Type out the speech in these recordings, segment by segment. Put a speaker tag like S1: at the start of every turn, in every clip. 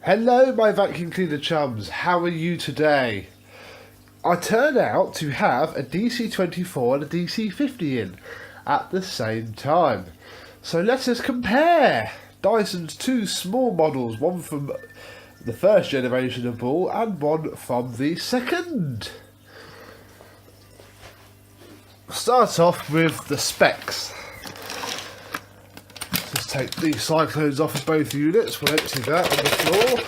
S1: Hello my vacuum cleaner chums, how are you today? I turn out to have a DC24 and a DC50 in at the same time. So let us compare Dyson's two small models, one from the first generation of ball and one from the second. Start off with the specs. Just take these cyclones off of both units, we'll empty that on the floor.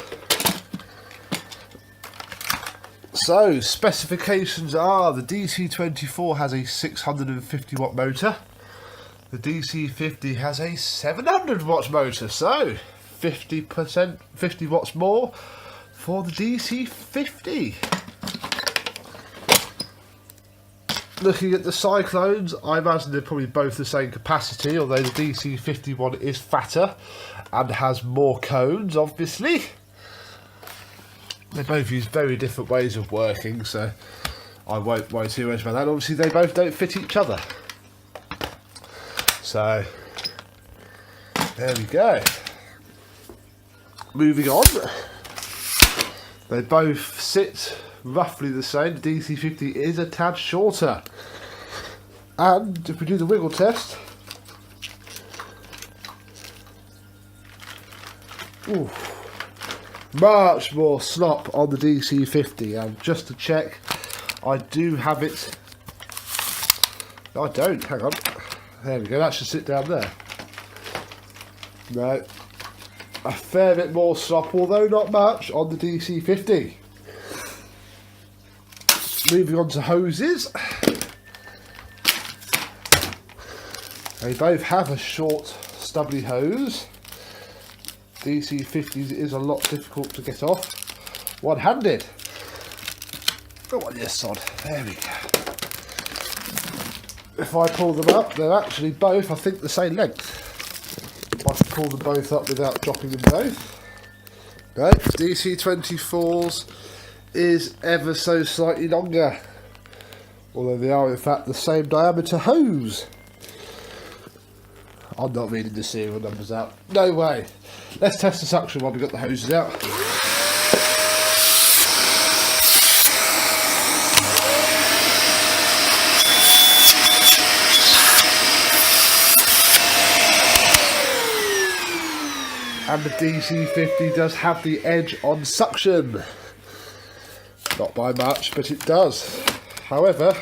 S1: So, specifications are the DC24 has a 650 watt motor, the DC50 has a 700 watt motor, so 50 watts more for the DC50. Looking at the cyclones, I imagine they're probably both the same capacity, although the DC50 one is fatter and has more cones, obviously. They both use very different ways of working, so I won't worry too much about that. Obviously, they both don't fit each other. So, there we go. Moving on. They both sit roughly the same. The DC50 is a tad shorter. And if we do the wiggle test, ooh, much more slop on the DC50. And just to check, I do have it. No, I don't. Hang on. There we go. That should sit down there. No. A fair bit more slop, although not much, on the DC50. Moving on to hoses. They both have a short, stubbly hose. DC50's is a lot difficult to get off one-handed. Go on, yes, sod. There we go. If I pull them up, they're actually both, I think, the same length. I can pull them both up without dropping them both. No, DC24's is ever so slightly longer, although they are in fact the same diameter hose. I'm not reading the serial numbers out. No way. Let's test the suction while we've got the hoses out. And the DC50 does have the edge on suction. Not by much, but it does. However,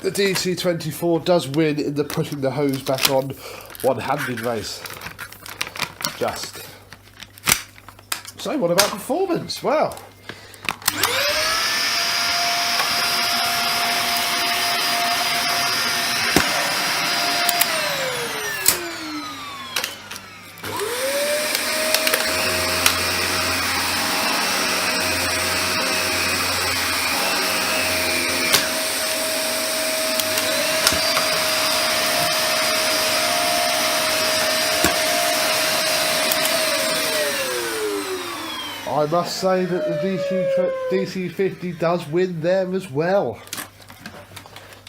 S1: the DC24 does win in the putting the hose back on one-handed race. Just. So what about performance? Well, I must say that the DC50 does win there as well.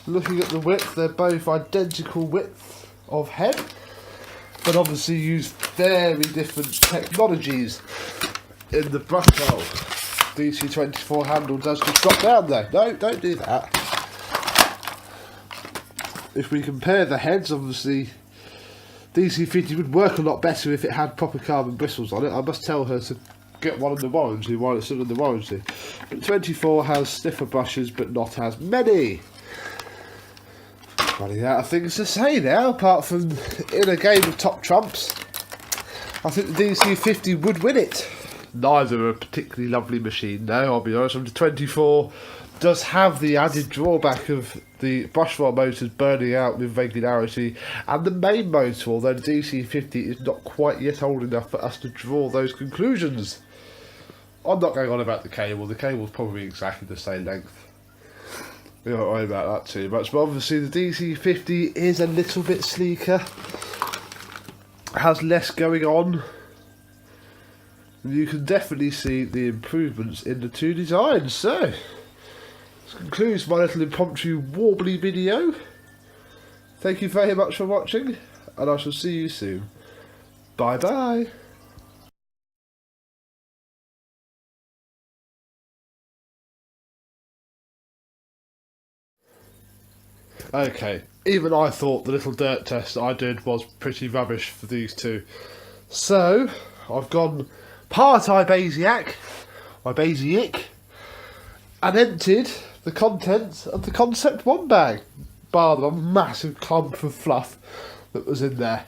S1: Looking at the width, they're both identical width of head, but obviously use very different technologies in the brush roll. DC24 handle does just drop down there. No, don't do that. If we compare the heads, obviously DC50 would work a lot better if it had proper carbon bristles on it. I must tell her to get one in the warranty while it's still in the warranty. But 24 has stiffer brushes but not as many. Running out of things to say now, apart from in a game of top trumps, I think the DC50 would win it. Neither are a particularly lovely machine, no, I'll be honest. The 24 does have the added drawback of the brushroll motors burning out with regularity, and the main motor, although the DC50 is not quite yet old enough for us to draw those conclusions. I'm not going on about the cable. The cable's probably exactly the same length. We don't worry about that too much. But obviously the DC50 is a little bit sleeker. Has less going on. You can definitely see the improvements in the two designs. So, this concludes my little impromptu warbly video. Thank you very much for watching, and I shall see you soon. Bye bye. Okay, even I thought the little dirt test I did was pretty rubbish for these two. So, I've gone part Ibasiac, and emptied the contents of the Concept 1 bag, bar the massive clump of fluff that was in there.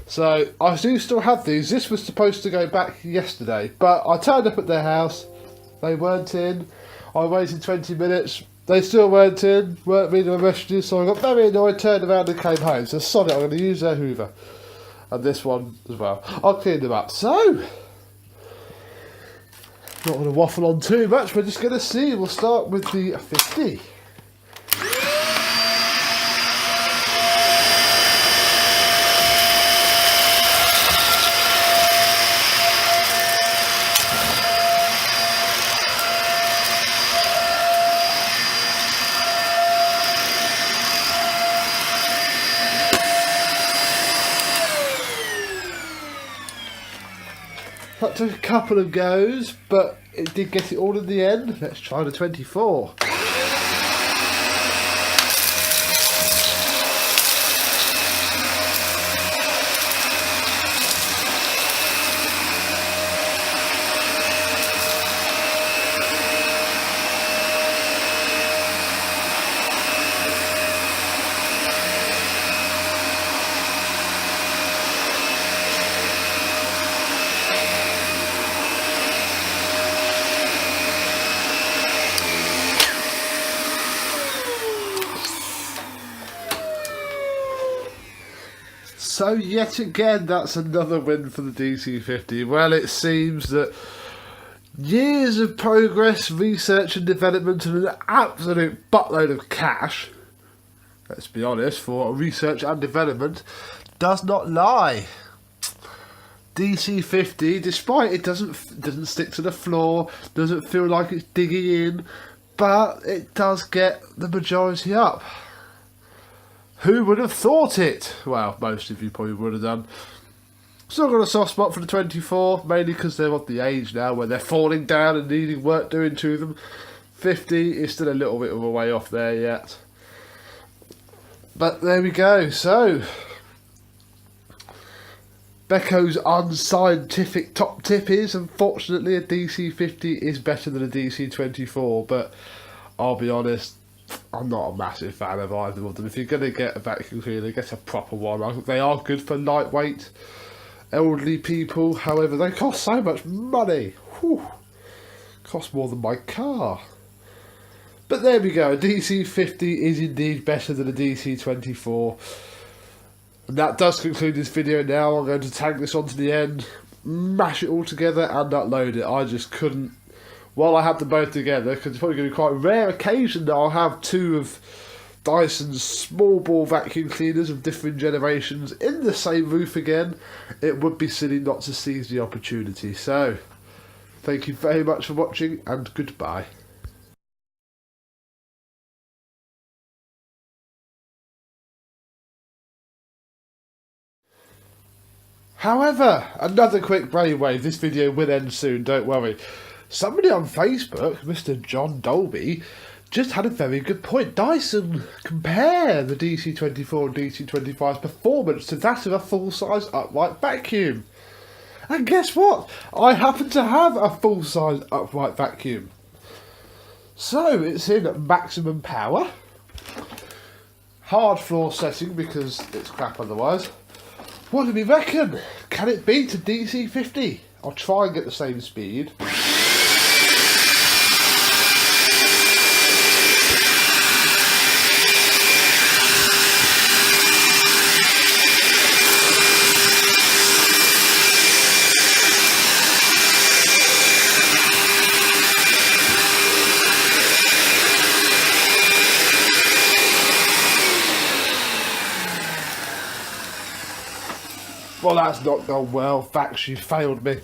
S1: So, I do still have these. This was supposed to go back yesterday, but I turned up at their house, they weren't in, I waited 20 minutes, they still weren't in, weren't reading my messages, so I got very annoyed, turned around and came home. So sod it, I'm going to use their Hoover. And this one as well. I'll clean them up. So, not going to waffle on too much, we're just going to see. We'll start with the 50. That took a couple of goes, but it did get it all in the end. Let's try the 24. So yet again, that's another win for the DC50. Well, it seems that years of progress, research and development and an absolute buttload of cash, let's be honest, for research and development, does not lie. DC50, despite it doesn't stick to the floor, doesn't feel like it's digging in, but it does get the majority up. Who would have thought it? Well, most of you probably would have done. Still got a soft spot for the 24, mainly because they're of the age now where they're falling down and needing work doing to them. 50 is still a little bit of a way off there yet. But there we go. So, Becco's unscientific top tip is, unfortunately, a DC50 is better than a DC24, but I'll be honest, I'm not a massive fan of either of them. If you're going to get a vacuum cleaner, get a proper one. They are good for lightweight, elderly people. However, they cost so much money. Whew. Cost more than my car. But there we go. A DC50 is indeed better than a DC24. And that does conclude this video now. I'm going to tag this onto the end, mash it all together and upload it. I just couldn't, while I have them both together, because it's probably going to be quite a rare occasion that I'll have two of Dyson's small bore vacuum cleaners of different generations in the same roof again. It would be silly not to seize the opportunity. So, thank you very much for watching and goodbye. However, another quick brainwave. This video will end soon, don't worry. Somebody on Facebook, Mr. John Dolby, just had a very good point. Dyson compare the DC24 and DC25's performance to that of a full-size upright vacuum. And guess what? I happen to have a full-size upright vacuum. So, it's in maximum power. Hard floor setting because it's crap otherwise. What do we reckon? Can it beat a DC50? I'll try and get the same speed. Well, that's not gone well. Facts, you failed me.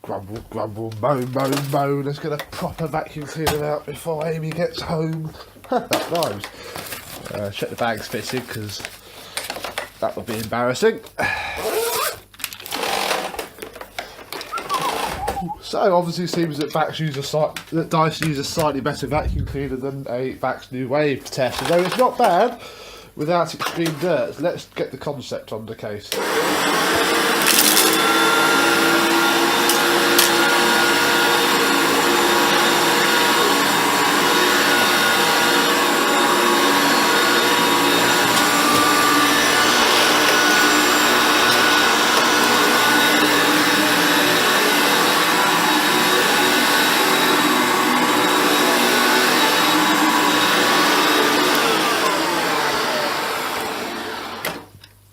S1: Grumble, grumble, moan, moan, moan. Let's get a proper vacuum cleaner out before Amy gets home. That rhymes. Check the bag's fitted, because that would be embarrassing. So obviously it seems that Dyson uses a slightly better vacuum cleaner than a Vax New Wave test. Although it's not bad without extreme dirt. Let's get the concept on the case.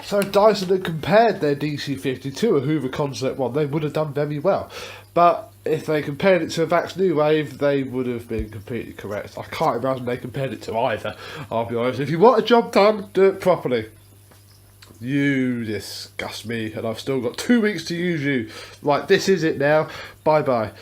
S1: So if Dyson had compared their DC50 to a Hoover Concept 1, they would have done very well. But if they compared it to a Vax New Wave, they would have been completely correct. I can't imagine they compared it to either, I'll be honest. If you want a job done, do it properly. You disgust me, and I've still got 2 weeks to use you. Right, this is it now. Bye-bye.